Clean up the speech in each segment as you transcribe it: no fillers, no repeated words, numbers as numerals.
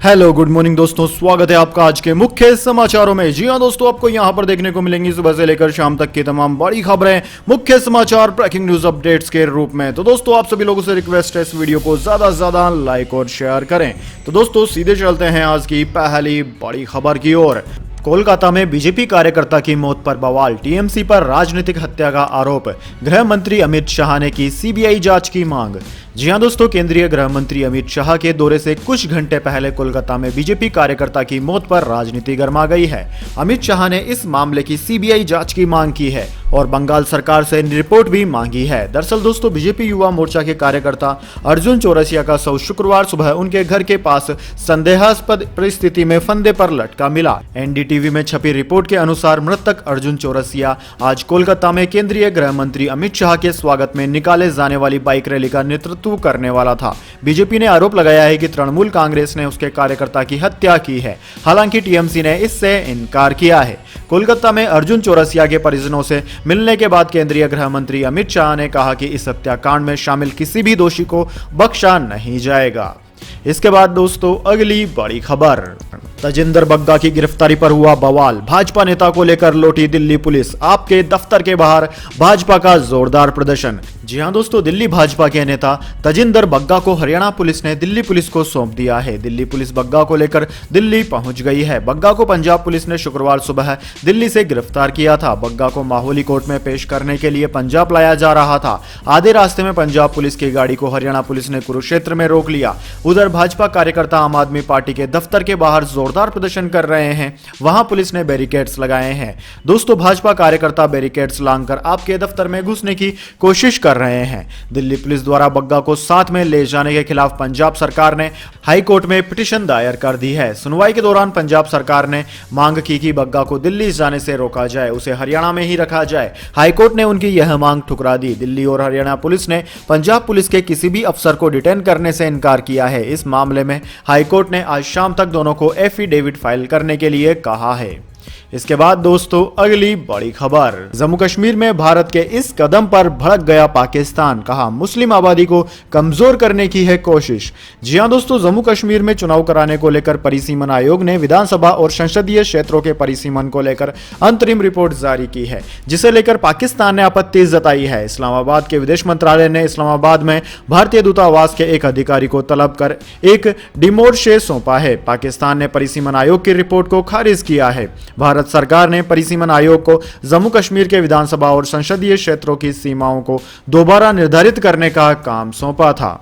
Hello good morning दोस्तों, स्वागत है आपका आज के मुख्य समाचारों में। जी हां दोस्तों, आपको यहां पर देखने को मिलेंगी सुबह से लेकर शाम तक की तमाम बड़ी खबरें, मुख्य समाचार, ब्रेकिंग न्यूज अपडेट्स के रूप में। तो दोस्तों, आप सभी लोगों से रिक्वेस्ट है इस वीडियो को ज्यादा से ज्यादा लाइक और शेयर करें। तो दोस्तों, सीधे चलते हैं आज की पहली बड़ी खबर की ओर। कोलकाता में बीजेपी कार्यकर्ता की मौत पर बवाल, टीएमसी पर राजनीतिक हत्या का आरोप, गृह मंत्री अमित शाह ने की सीबीआई जांच की मांग। जी हां दोस्तों, केंद्रीय गृह मंत्री अमित शाह के दौरे से कुछ घंटे पहले कोलकाता में बीजेपी कार्यकर्ता की मौत पर राजनीति गर्मा गई है। अमित शाह ने इस मामले की सीबीआई जांच की मांग की है और बंगाल सरकार से रिपोर्ट भी मांगी है। दरअसल दोस्तों, बीजेपी युवा मोर्चा के कार्यकर्ता अर्जुन चौरसिया का शव शुक्रवार सुबह उनके घर के पास संदेहास्पद परिस्थिति में फंदे पर लटका मिला। एनडीटीवी में छपी रिपोर्ट के अनुसार मृतक अर्जुन चौरसिया आज कोलकाता में केंद्रीय गृह मंत्री अमित शाह के स्वागत में निकाले जाने वाली बाइक रैली का नेतृत्व करने वाला था। बीजेपी ने आरोप लगाया है कि तृणमूल कांग्रेस ने उसके कार्यकर्ता की हत्या की है। हालांकि टीएमसी ने इससे इनकार किया है। कोलकाता में अर्जुन चौरसिया के परिजनों से मिलने के बाद केंद्रीय गृह मंत्री अमित शाह ने कहा कि इस हत्याकांड में शामिल किसी भी दोषी को बख्शा नहीं जाएगा। इसके बाद दोस्तों, अगली बड़ी खबर, तजिंदर बग्गा की गिरफ्तारी पर हुआ बवाल, भाजपा नेता को लेकर लौटी दिल्ली पुलिस, आपके दफ्तर के बाहर भाजपा का जोरदार प्रदर्शन। जी हां दोस्तों, दिल्ली भाजपा के नेता तजिंदर बग्गा को हरियाणा पुलिस ने दिल्ली पुलिस को सौंप दिया है। दिल्ली पुलिस बग्गा को लेकर दिल्ली पहुंच गई है। बग्गा को पंजाब पुलिस ने शुक्रवार सुबह दिल्ली से गिरफ्तार किया था। बग्गा को माहौली कोर्ट में पेश करने के लिए पंजाब लाया जा रहा था। आधे रास्ते में पंजाब पुलिस की गाड़ी को हरियाणा पुलिस ने कुरुक्षेत्र में रोक लिया। उधर भाजपा कार्यकर्ता आम आदमी पार्टी के दफ्तर के बाहर जोरदार प्रदर्शन कर रहे हैं। वहां पुलिस ने बैरिकेड्स लगाए हैं। दोस्तों, भाजपा कार्यकर्ता बैरिकेड्स लांघकर आपके दफ्तर में घुसने की कोशिश कर रहे हैं। दिल्ली पुलिस द्वारा बग्गा को साथ में ले जाने के खिलाफ पंजाब सरकार ने हाई कोर्ट में पिटीशन दायर कर दी है। सुनवाई के दौरान पंजाब सरकार ने मांग की कि बग्गा को दिल्ली जाने से रोका जाए, उसे हरियाणा में ही रखा जाए। हाई कोर्ट ने उनकी यह मांग ठुकरा दी। दिल्ली और हरियाणा पुलिस ने पंजाब पुलिस के किसी भी अफसर को डिटेन करने से इनकार किया है। इस मामले में हाई कोर्ट ने आज शाम तक दोनों को एफिडेविट फाइल करने के लिए कहा है। इसके बाद दोस्तों, अगली बड़ी खबर, जम्मू कश्मीर में भारत के इस कदम पर भड़क गया पाकिस्तान, कहा मुस्लिम आबादी को कमजोर करने की है कोशिश। जी हां दोस्तों, जम्मू कश्मीर में चुनाव कराने को लेकर परिसीमन आयोग ने विधानसभा और संसदीय क्षेत्रों के परिसीमन को लेकर अंतरिम रिपोर्ट जारी की है, जिसे लेकर पाकिस्तान ने आपत्ति जताई है। इस्लामाबाद के विदेश मंत्रालय ने इस्लामाबाद में भारतीय दूतावास के एक अधिकारी को तलब कर एक डिमोर्शे सौंपा है। पाकिस्तान ने परिसीमन आयोग की रिपोर्ट को खारिज किया है। भारत सरकार ने परिसीमन आयोग को जम्मू कश्मीर के विधानसभा और संसदीय क्षेत्रों की सीमाओं को दोबारा निर्धारित करने का काम सौंपा था।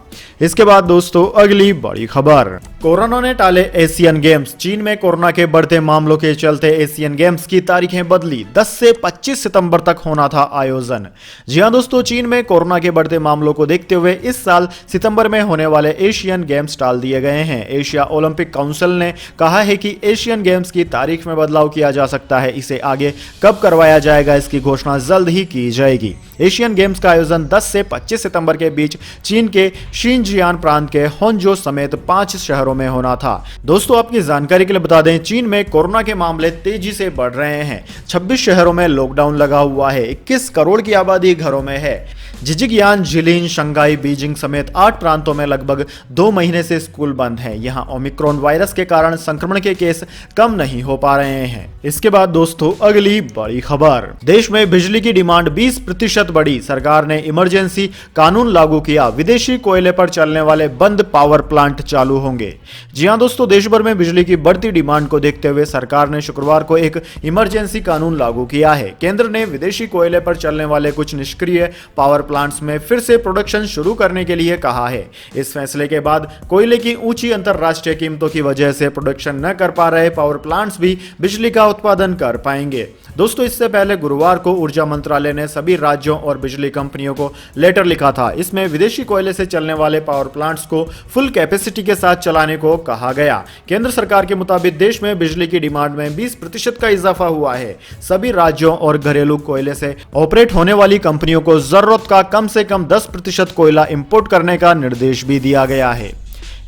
इसके बाद दोस्तों, अगली बड़ी खबर, कोरोना ने टाले एशियन गेम्स, चीन में कोरोना के बढ़ते मामलों के चलते एशियन गेम्स की तारीखें बदली, 10 से 25 सितंबर तक होना था आयोजन। जी हां दोस्तों, चीन में कोरोना के बढ़ते मामलों को देखते हुए इस साल सितंबर में होने वाले एशियन गेम्स टाल दिए गए हैं। एशिया ओलंपिक काउंसिल ने कहा है कि एशियन गेम्स की तारीख में बदलाव किया जा सकता है। इसे आगे कब करवाया जाएगा, इसकी घोषणा जल्द ही की जाएगी। एशियन गेम्स का आयोजन 10 से 25 सितंबर के बीच चीन के शिनजियान प्रांत के होंजो समेत 5 शहरों में होना था। दोस्तों, आपकी जानकारी के लिए बता दें, चीन में कोरोना के मामले तेजी से बढ़ रहे हैं। 26 शहरों में लॉकडाउन लगा हुआ है। 21 करोड़ की आबादी घरों में है। जिजिगियान, जिलिन, शंघाई, बीजिंग समेत 8 प्रांतों में लगभग 2 महीने से स्कूल बंद हैं। यहां ओमिक्रॉन वायरस के कारण संक्रमण के केस कम नहीं हो पा रहे हैं। इसके बाद दोस्तों, अगली बड़ी खबर, देश में बिजली की डिमांड 20% बढ़ी, सरकार ने इमरजेंसी कानून लागू किया, विदेशी कोयले पर चलने वाले बंद पावर प्लांट चालू होंगे। जी हां दोस्तों, देश भर में बिजली की बढ़ती डिमांड को देखते हुए सरकार ने शुक्रवार को एक इमरजेंसी कानून लागू किया है। केंद्र ने विदेशी कोयले पर चलने वाले कुछ निष्क्रिय पावर प्लांट्स में फिर से प्रोडक्शन शुरू करने के लिए कहा है। इस फैसले के बाद कोयले की ऊंची अंतरराष्ट्रीय कीमतों की वजह से प्रोडक्शन न कर पा रहे पावर प्लांट्स भी बिजली का उत्पादन कर पाएंगे। दोस्तों, इससे पहले गुरुवार को ऊर्जा मंत्रालय ने सभी राज्यों और बिजली कंपनियों को लेटर लिखा था। इसमें विदेशी कोयले से चलने वाले पावर प्लांट्स को फुल कैपेसिटी के साथ चलाने को कहा गया। केंद्र सरकार के मुताबिक देश में बिजली की डिमांड में 20% का इजाफा हुआ है। सभी राज्यों और घरेलू कोयले से ऑपरेट होने वाली कंपनियों को जरूरत का कम से कम 10% कोयला इंपोर्ट करने का निर्देश भी दिया गया है।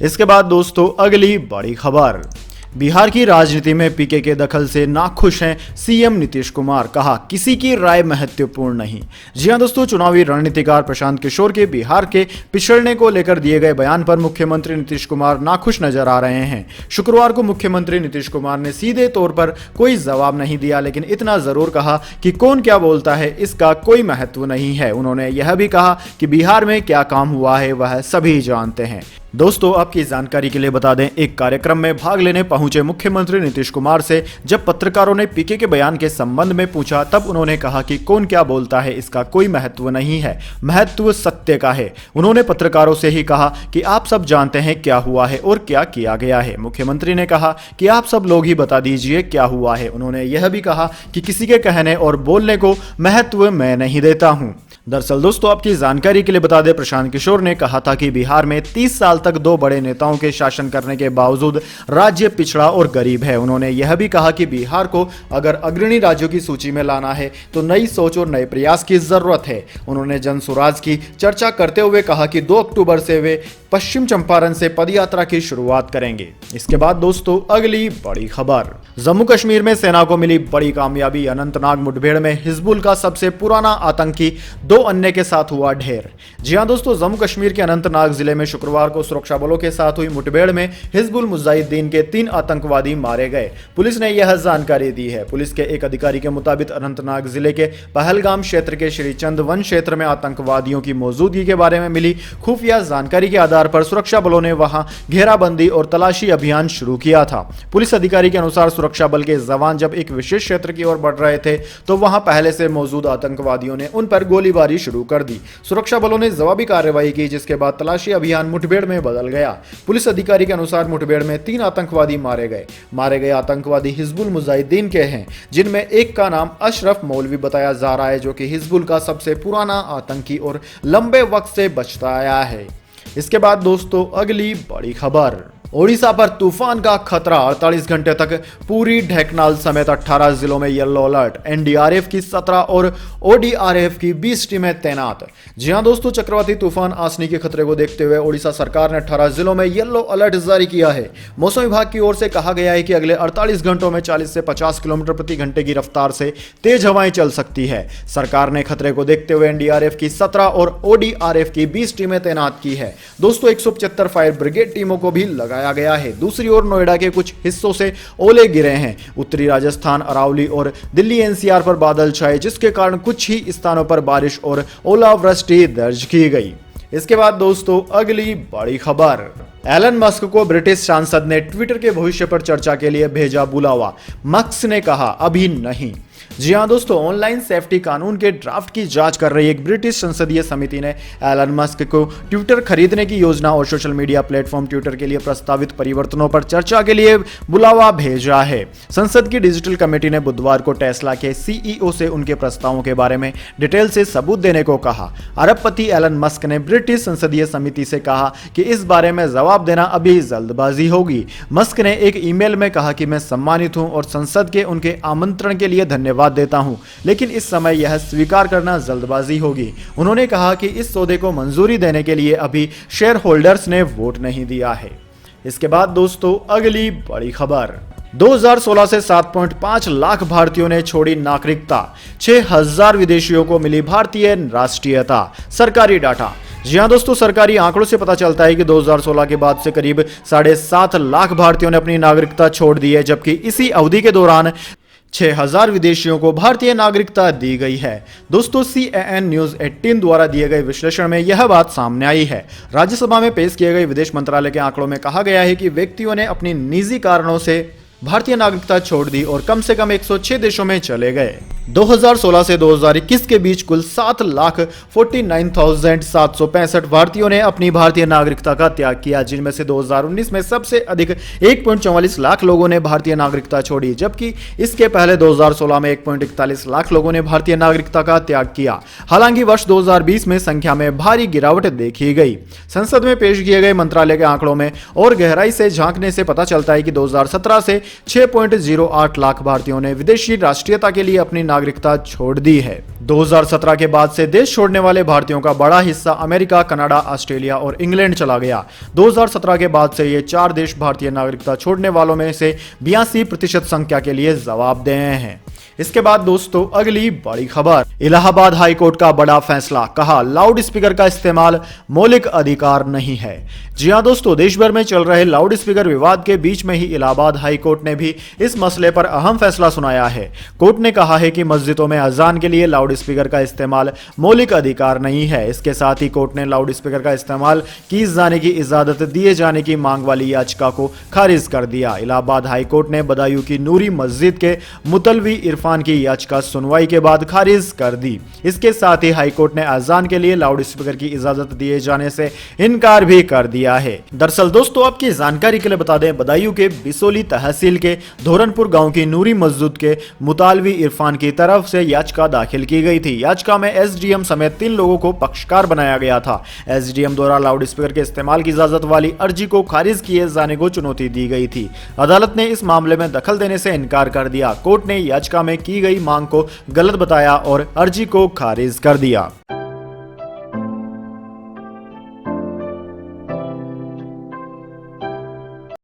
इसके बाद दोस्तों, अगली बड़ी खबर, बिहार की राजनीति में पीके के दखल से नाखुश हैं सीएम नीतीश कुमार, कहा किसी की राय महत्वपूर्ण नहीं। जी हां दोस्तों, चुनावी रणनीतिकार प्रशांत किशोर के बिहार के पिछड़ने को लेकर दिए गए बयान पर मुख्यमंत्री नीतीश कुमार नाखुश नजर आ रहे हैं। शुक्रवार को मुख्यमंत्री नीतीश कुमार ने सीधे तौर पर कोई जवाब नहीं दिया, लेकिन इतना जरूर कहा कि कौन क्या बोलता है इसका कोई महत्व नहीं है। उन्होंने यह भी कहा कि बिहार में क्या काम हुआ है वह सभी जानते हैं। दोस्तों, आपकी जानकारी के लिए बता दें, एक कार्यक्रम में भाग लेने पहुंचे मुख्यमंत्री नीतीश कुमार से जब पत्रकारों ने पीके के बयान के संबंध में पूछा, तब उन्होंने कहा कि कौन क्या बोलता है इसका कोई महत्व नहीं है, महत्व सत्य का है। उन्होंने पत्रकारों से ही कहा कि आप सब जानते हैं क्या हुआ है और क्या किया गया है। मुख्यमंत्री ने कहा कि आप सब लोग ही बता दीजिए क्या हुआ है। उन्होंने यह भी कहा कि किसी के कहने और बोलने को महत्व मैं नहीं देता हूं। दरअसल दोस्तों, आपकी जानकारी के लिए बता दें, प्रशांत किशोर ने कहा था कि बिहार में 30 साल तक दो बड़े नेताओं के शासन करने के बावजूद राज्य पिछड़ा और गरीब है। उन्होंने यह भी कहा कि बिहार को अगर अग्रणी राज्यों की सूची में लाना है तो नई सोच और नए प्रयास की जरूरत है। उन्होंने जन स्वराज की चर्चा करते हुए कहा कि 2 अक्टूबर से वे पश्चिम चंपारण से पदयात्रा की शुरुआत करेंगे। इसके बाद दोस्तों, अगली बड़ी खबर, जम्मू कश्मीर में सेना को मिली बड़ी कामयाबी। अनंतनाग मुठभेड़ में हिजबुल का सबसे पुराना आतंकी 2 अन्य के साथ हुआ ढेर। जी हां दोस्तों, जम्मू कश्मीर के अनंतनाग जिले में शुक्रवार को सुरक्षा बलों के साथ हुई मुठभेड़ में हिजबुल मुजाहिदीन के 3 आतंकवादी मारे गए। पुलिस ने यह जानकारी दी है। पुलिस के एक अधिकारी के मुताबिक अनंतनाग जिले के पहलगाम क्षेत्र के श्रीचंद वन क्षेत्र में आतंकवादियों की मौजूदगी के बारे में मिली खुफिया जानकारी के आधार पर सुरक्षा बलों ने वहां घेराबंदी और तलाशी अभियान शुरू किया था। पुलिस अधिकारी के अनुसार सुरक्षा बल के जवान जब एक विशेष क्षेत्र की ओर बढ़ रहे थे तो वहां पहले से मौजूद आतंकवादियों ने उन पर गोलीबारी शुरू कर दी। सुरक्षा बलों ने जवाबी कार्रवाई की, जिसके बाद तलाशी अभियान मुठभेड़ में बदल गया। पुलिस अधिकारी के अनुसार मुठभेड़ में 3 आतंकवादी मारे गए। मारे गए आतंकवादी हिजबुल मुजाहिदीन के हैं, जिनमें एक का नाम अशरफ मौलवी बताया जा रहा है, जो कि हिजबुल का सबसे पुराना आतंकी और लंबे वक्त से बचता आया है। इसके बाद दोस्तों, अगली बड़ी खबर, ओडिशा पर तूफान का खतरा। 48 घंटे तक पूरी ढेंकनाल समेत 18 जिलों में येलो अलर्ट। एनडीआरएफ की 17 और ओडीआरएफ की 20 टीमें तैनात। जी हां दोस्तों, चक्रवाती तूफान आसनी के खतरे को देखते हुए ओडिशा सरकार ने 18 जिलों में येलो अलर्ट जारी किया है। मौसम विभाग की ओर से कहा गया है कि अगले 48 घंटों में 40 से 50 किलोमीटर प्रति घंटे की रफ्तार से तेज हवाएं चल सकती है। सरकार ने खतरे को देखते हुए एनडीआरएफ की 17 और ओडीआरएफ की 20 टीमें तैनात की है। दोस्तों, 175 फायर ब्रिगेड टीमों को भी लगाया गया है। दूसरी ओर नोएडा के कुछ हिस्सों से ओले गिरे हैं। उत्तरी राजस्थान, अरावली और दिल्ली एनसीआर पर बादल छाए, जिसके कारण कुछ ही स्थानों पर बारिश और ओलावृष्टि दर्ज की गई। इसके बाद दोस्तों, अगली बड़ी खबर, एलन मस्क को ब्रिटिश सांसद ने ट्विटर के भविष्य पर चर्चा के लिए भेजा बुलावा। मस्क ने कहा अभी नहीं। जी हां दोस्तों, ऑनलाइन सेफ्टी कानून के ड्राफ्ट की जांच कर रही एक ब्रिटिश संसदीय समिति ने एलन मस्क को ट्विटर खरीदने की योजना और सोशल मीडिया प्लेटफॉर्म ट्विटर के लिए प्रस्तावित परिवर्तनों पर चर्चा के लिए बुलावा भेजा है। संसद की डिजिटल कमेटी ने बुधवार को टेस्ला के सीईओ से उनके प्रस्तावों के बारे में डिटेल से सबूत देने को कहा। अरबपति एलन मस्क ने ब्रिटिश संसदीय समिति से कहा कि इस बारे में जवाब देना अभी जल्दबाजी होगी। मस्क ने एक ईमेल में कहा कि मैं सम्मानित हूं और संसद के उनके आमंत्रण के लिए धन्यवाद देता हूं, लेकिन इस समय यह स्वीकार करना जल्दबाजी होगी। उन्होंने कहा कि इस सौदे को मंजूरी देने के लिए अभी शेयर होल्डर्स ने वोट नहीं दिया है। इसके बाद दोस्तों, अगली बड़ी खबर, 2016 से 7.5 लाख भारतीयों ने छोड़ी नागरिकता। 6000 विदेशियों को मिली भारतीय राष्ट्रीयता। सरकारी डाटा। जी हां दोस्तों, सरकारी आंकड़ों से पता चलता है कि 2016 के बाद से करीब 7.5 लाख भारतीयों ने अपनी नागरिकता छोड़ दी है, जबकि इसी अवधि के दौरान 6000 विदेशियों को भारतीय नागरिकता दी गई है। दोस्तों, CNN न्यूज 18 द्वारा दिए गए विश्लेषण में यह बात सामने आई है। राज्यसभा में पेश किए गए विदेश मंत्रालय के आंकड़ों में कहा गया है कि व्यक्तियों ने अपनी निजी कारणों से भारतीय नागरिकता छोड़ दी और कम से कम 106 देशों में चले गए। 2016 से 2021 के बीच कुल 7,49,765 भारतीयों ने अपनी भारतीय नागरिकता का त्याग किया, जिनमें से 2019 में सबसे अधिक 1.44 लाख लोगों ने भारतीय नागरिकता छोड़ी, जबकि इसके पहले 2016 में 1.41 लाख लोगों ने भारतीय नागरिकता का त्याग किया। हालांकि वर्ष 2020 में संख्या में भारी गिरावट देखी गई। संसद में पेश किए गए मंत्रालय के आंकड़ों में और गहराई से झांकने से पता चलता है कि 2017 से 6.08 लाख भारतीयों ने विदेशी राष्ट्रीयता के लिए अपनी नागरिकता छोड़ दी है। 2017 के बाद से देश छोड़ने वाले भारतीयों का बड़ा हिस्सा अमेरिका, कनाडा, ऑस्ट्रेलिया और इंग्लैंड चला गया। 2017 के बाद से ये 4 देश भारतीय नागरिकता छोड़ने वालों में से 82% संख्या के लिए जवाबदेह हैं। इसके बाद दोस्तों अगली बड़ी खबर, इलाहाबाद हाई कोर्ट का बड़ा फैसला, कहा लाउड स्पीकर का इस्तेमाल मौलिक अधिकार नहीं है। जी हां दोस्तों, देश भर में चल रहे लाउड स्पीकर विवाद के बीच में ही इलाहाबाद हाई कोर्ट ने भी इस मसले पर अहम फैसला सुनाया है। कोर्ट ने कहा है कि मस्जिदों में अजान के लिए लाउड स्पीकर का इस्तेमाल मौलिक अधिकार नहीं है। इसके साथ ही कोर्ट ने लाउड स्पीकर का इस्तेमाल किए जाने की इजाजत दिए जाने की मांग वाली याचिका को खारिज कर दिया। इलाहाबाद हाई कोर्ट ने बदायूं की नूरी मस्जिद के मुतलवी इरफान की याचिका सुनवाई के बाद खारिज कर दी। इसके साथ ही हाई कोर्ट ने अजान के लिए लाउड स्पीकर की इजाजत दिए जाने से इनकार भी कर दिया है। दरअसल दोस्तों आपकी जानकारी के लिए बता दें, बदायूं के बिसोली तहसील के धोरनपुर गांव की नूरी मस्जिद के मुतालवी इरफान की तरफ से याचिका दाखिल की गई थी। याचिका में एसडीएम समेत 3 लोगों को पक्षकार बनाया गया था। एसडीएम द्वारा लाउड स्पीकर के इस्तेमाल की इजाजत वाली अर्जी को खारिज किए जाने को चुनौती दी गई थी। अदालत ने इस मामले में दखल देने से इनकार कर दिया। कोर्ट ने याचिका में की गई मांग को गलत बताया और अर्जी को खारिज कर दिया।